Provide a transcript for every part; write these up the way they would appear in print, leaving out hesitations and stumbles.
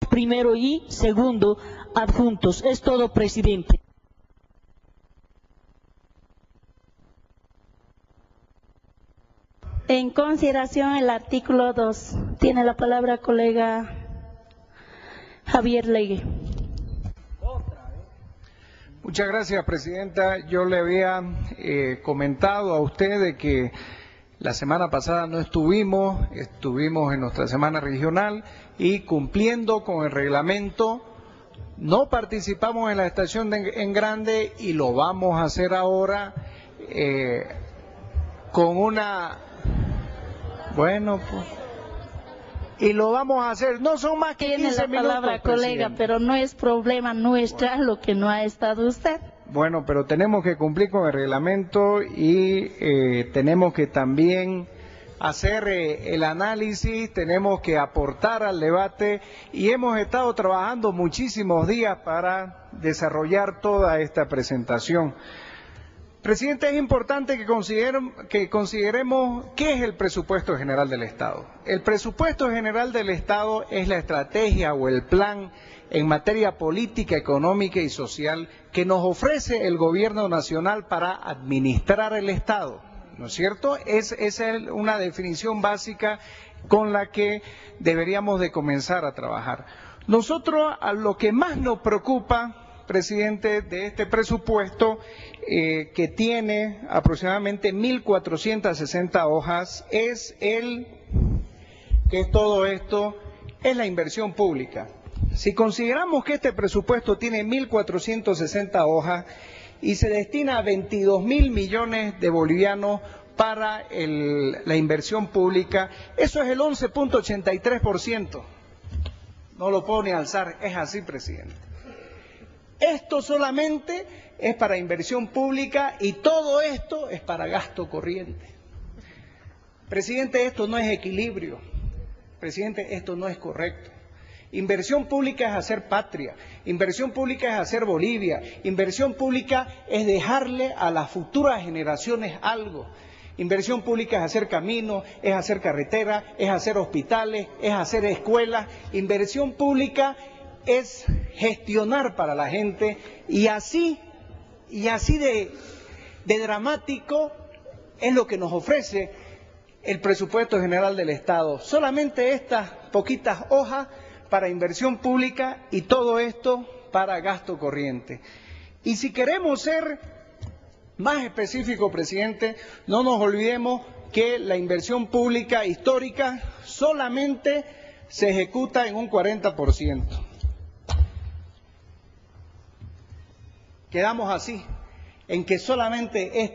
primero y segundo adjuntos. Es todo, presidente. En consideración el artículo 2. Tiene la palabra colega Javier Legue. Muchas gracias, presidenta. Yo le había comentado a usted de que la semana pasada no estuvimos en nuestra semana regional y cumpliendo con el reglamento no participamos en la estación en grande y lo vamos a hacer ahora con una... Bueno, pues... Y lo vamos a hacer, no son más que 15 minutos. Tiene la palabra, colega, pero no es problema nuestra lo que no ha estado usted. Bueno, pero tenemos que cumplir con el reglamento y tenemos que también hacer el análisis, tenemos que aportar al debate y hemos estado trabajando muchísimos días para desarrollar toda esta presentación. Presidente, es importante que consideremos qué es el presupuesto general del Estado. El presupuesto general del Estado es la estrategia o el plan en materia política, económica y social que nos ofrece el gobierno nacional para administrar el Estado, ¿no es cierto? Esa es una definición básica con la que deberíamos de comenzar a trabajar. Nosotros, a lo que más nos preocupa, presidente, de este presupuesto, que tiene aproximadamente 1.460 hojas, es todo esto, es la inversión pública. Si consideramos que este presupuesto tiene 1.460 hojas y se destina a 22.000 millones de bolivianos para la inversión pública, eso es el 11.83%. No lo puedo ni alzar, es así, presidente. Esto solamente es para inversión pública y todo esto es para gasto corriente. Presidente, esto no es equilibrio. Presidente, esto no es correcto. Inversión pública es hacer patria, inversión pública es hacer Bolivia, inversión pública es dejarle a las futuras generaciones algo. Inversión pública es hacer caminos, es hacer carreteras, es hacer hospitales, es hacer escuelas. Inversión pública es gestionar para la gente y así de dramático es lo que nos ofrece el presupuesto general del Estado. Solamente estas poquitas hojas para inversión pública y todo esto para gasto corriente. Y si queremos ser más específicos, presidente, no nos olvidemos que la inversión pública histórica solamente se ejecuta en un 40%. Quedamos así, en que solamente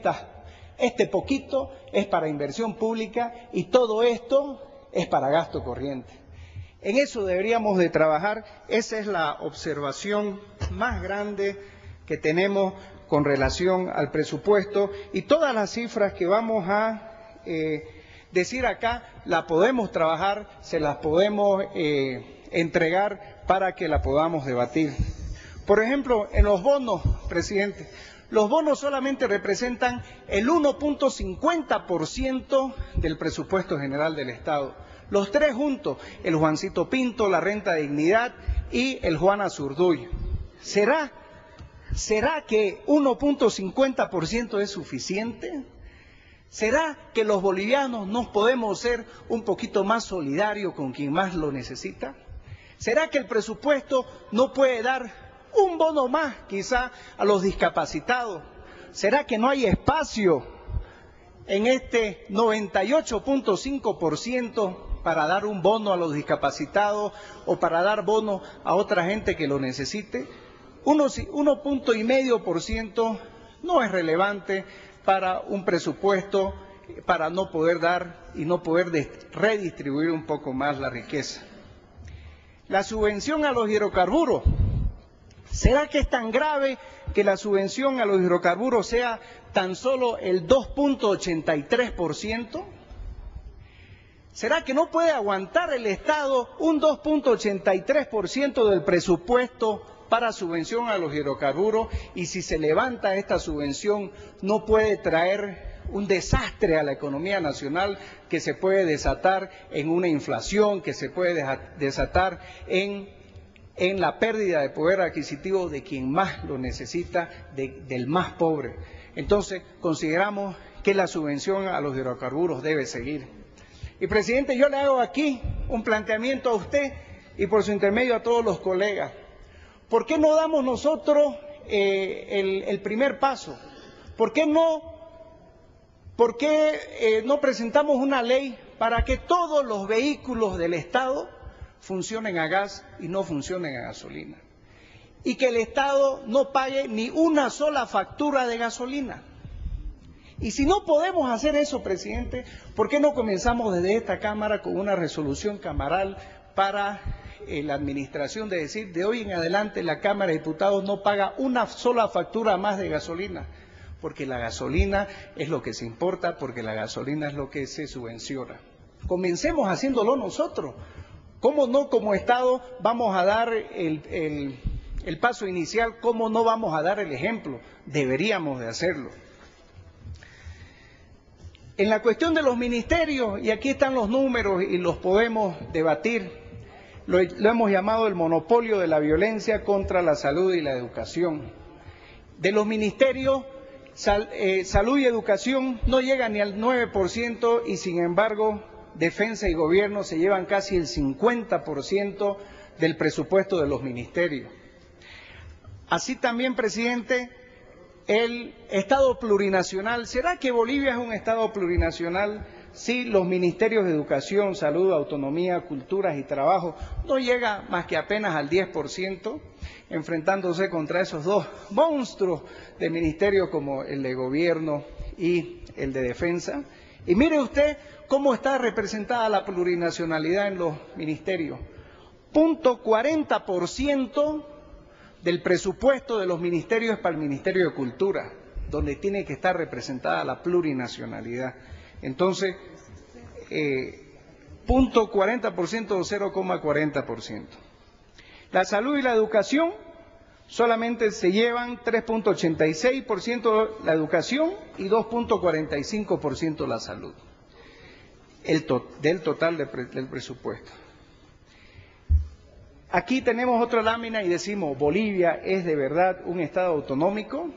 este poquito es para inversión pública y todo esto es para gasto corriente. En eso deberíamos de trabajar, esa es la observación más grande que tenemos con relación al presupuesto y todas las cifras que vamos a decir acá las podemos trabajar, se las podemos entregar para que la podamos debatir. Por ejemplo, en los bonos, presidente, los bonos solamente representan el 1.50% del presupuesto general del Estado. Los tres juntos, el Juancito Pinto, la Renta de Dignidad y el Juan Azurduy. ¿Será que 1.50% es suficiente? ¿Será que los bolivianos no podemos ser un poquito más solidarios con quien más lo necesita? ¿Será que el presupuesto no puede dar un bono más quizá a los discapacitados? ¿Será que no hay espacio en este 98.5% para dar un bono a los discapacitados o para dar bono a otra gente que lo necesite? 1.5% no es relevante para un presupuesto para no poder dar y no poder redistribuir un poco más la riqueza. La subvención a los hidrocarburos. ¿Será que es tan grave que la subvención a los hidrocarburos sea tan solo el 2.83%? ¿Será que no puede aguantar el Estado un 2.83% del presupuesto para subvención a los hidrocarburos? Y si se levanta esta subvención, no puede traer un desastre a la economía nacional que se puede desatar en una inflación, que se puede desatar en en la pérdida de poder adquisitivo de quien más lo necesita, del más pobre. Entonces, consideramos que la subvención a los hidrocarburos debe seguir. Y, presidente, yo le hago aquí un planteamiento a usted y por su intermedio a todos los colegas. ¿Por qué no damos nosotros el primer paso? ¿Por qué no presentamos una ley para que todos los vehículos del Estado funcionen a gas y no funcionen a gasolina? Y que el Estado no pague ni una sola factura de gasolina. Y si no podemos hacer eso, presidente, ¿por qué no comenzamos desde esta Cámara con una resolución camaral para la administración de decir, de hoy en adelante la Cámara de Diputados no paga una sola factura más de gasolina? Porque la gasolina es lo que se importa, porque la gasolina es lo que se subvenciona. Comencemos haciéndolo nosotros. ¿Cómo no como Estado vamos a dar el paso inicial? ¿Cómo no vamos a dar el ejemplo? Deberíamos de hacerlo. En la cuestión de los ministerios, y aquí están los números y los podemos debatir, lo hemos llamado el monopolio de la violencia contra la salud y la educación. De los ministerios, salud y educación no llegan ni al 9% y sin embargo defensa y gobierno se llevan casi el 50% del presupuesto de los ministerios. Así también, presidente, el Estado plurinacional. ¿Será que Bolivia es un Estado plurinacional si los ministerios de Educación, Salud, Autonomía, Culturas y Trabajo no llega más que apenas al 10%, enfrentándose contra esos dos monstruos de ministerios como el de Gobierno y el de Defensa? Y mire usted cómo está representada la plurinacionalidad en los ministerios. 0.40% del presupuesto de los ministerios es para el Ministerio de Cultura, donde tiene que estar representada la plurinacionalidad. Entonces, 0.40% o 0,40%. La salud y la educación solamente se llevan 3.86% la educación y 2.45% la salud del total del presupuesto. Aquí tenemos otra lámina y decimos, ¿Bolivia es de verdad un Estado autonómico?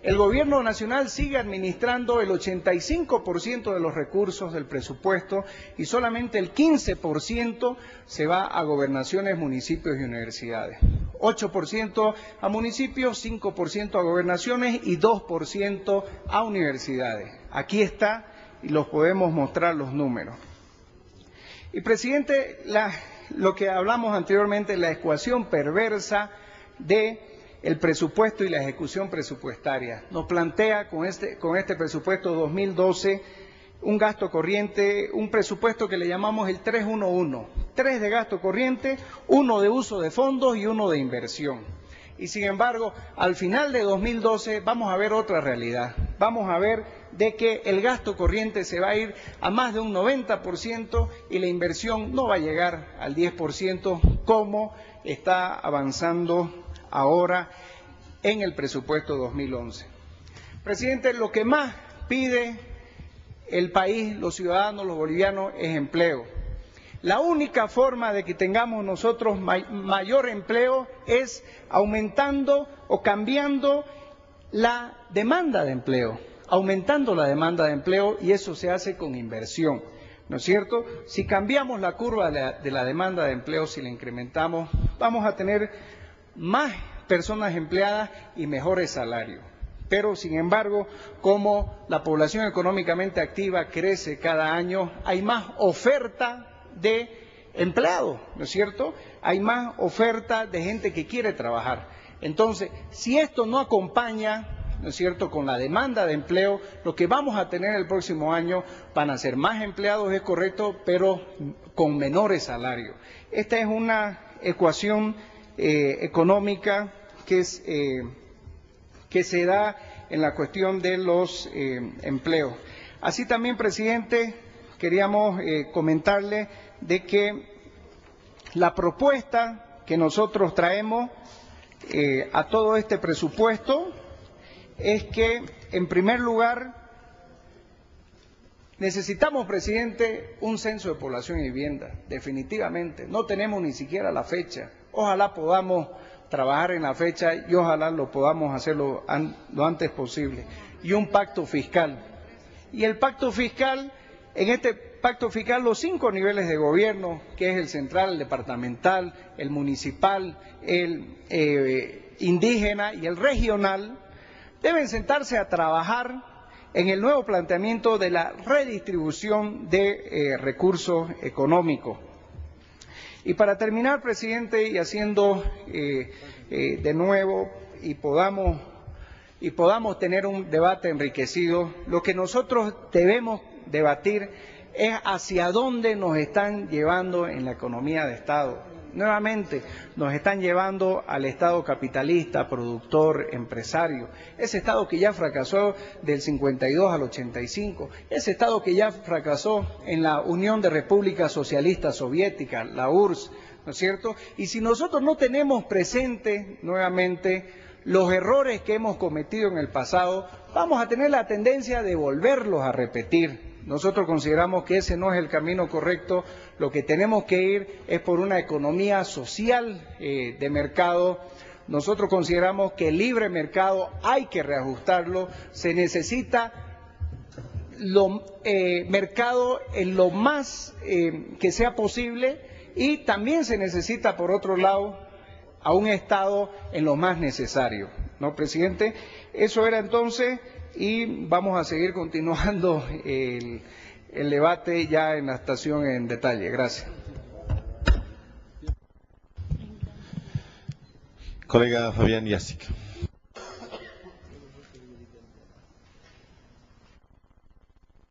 El gobierno nacional sigue administrando el 85% de los recursos del presupuesto y solamente el 15% se va a gobernaciones, municipios y universidades. 8% a municipios, 5% a gobernaciones y 2% a universidades. Aquí está y los podemos mostrar los números. Y, presidente, lo que hablamos anteriormente, la ecuación perversa de el presupuesto y la ejecución presupuestaria. Nos plantea con este presupuesto 2012 un gasto corriente, un presupuesto que le llamamos el 3-1-1. 3 de gasto corriente, 1 de uso de fondos y 1 de inversión. Y sin embargo, al final de 2012 vamos a ver otra realidad. Vamos a ver de que el gasto corriente se va a ir a más de un 90% y la inversión no va a llegar al 10% como está avanzando ahora en el presupuesto 2011. Presidente, lo que más pide el país, los ciudadanos, los bolivianos, es empleo. La única forma de que tengamos nosotros mayor empleo es aumentando o cambiando la demanda de empleo, aumentando la demanda de empleo, y eso se hace con inversión, ¿no es cierto? Si cambiamos la curva de la demanda de empleo, si la incrementamos, vamos a tener más personas empleadas y mejores salarios. Pero, sin embargo, como la población económicamente activa crece cada año, hay más oferta de empleados, ¿no es cierto? Hay más oferta de gente que quiere trabajar. Entonces, si esto no acompaña, ¿no es cierto?, con la demanda de empleo, lo que vamos a tener el próximo año van a ser más empleados, es correcto, pero con menores salarios. Esta es una ecuación económica que se da en la cuestión de los empleos. Así también, presidente, queríamos comentarle de que la propuesta que nosotros traemos a todo este presupuesto es que, en primer lugar, necesitamos, presidente, un censo de población y vivienda, definitivamente. No tenemos ni siquiera la fecha. Ojalá podamos trabajar en la fecha y ojalá lo podamos hacer lo antes posible. Y un pacto fiscal. Y el pacto fiscal, en este pacto fiscal los 5 niveles de gobierno, que es el central, el departamental, el municipal, el indígena y el regional, deben sentarse a trabajar en el nuevo planteamiento de la redistribución de recursos económicos. Y para terminar, presidente, y haciendo de nuevo y podamos tener un debate enriquecido, lo que nosotros debemos debatir es hacia dónde nos están llevando en la economía de Estado. Nuevamente, nos están llevando al Estado capitalista, productor, empresario. Ese Estado que ya fracasó del 52 al 85. Ese Estado que ya fracasó en la Unión de Repúblicas Socialistas Soviéticas, la URSS, ¿no es cierto? Y si nosotros no tenemos presente nuevamente los errores que hemos cometido en el pasado, vamos a tener la tendencia de volverlos a repetir. Nosotros consideramos que ese no es el camino correcto. Lo que tenemos que ir es por una economía social de mercado. Nosotros consideramos que el libre mercado hay que reajustarlo. Se necesita mercado en lo más que sea posible y también se necesita, por otro lado, a un Estado en lo más necesario. ¿No, presidente? Eso era entonces, y vamos a seguir continuando el debate ya en la estación en detalle. Gracias. Colega Fabián Yasik.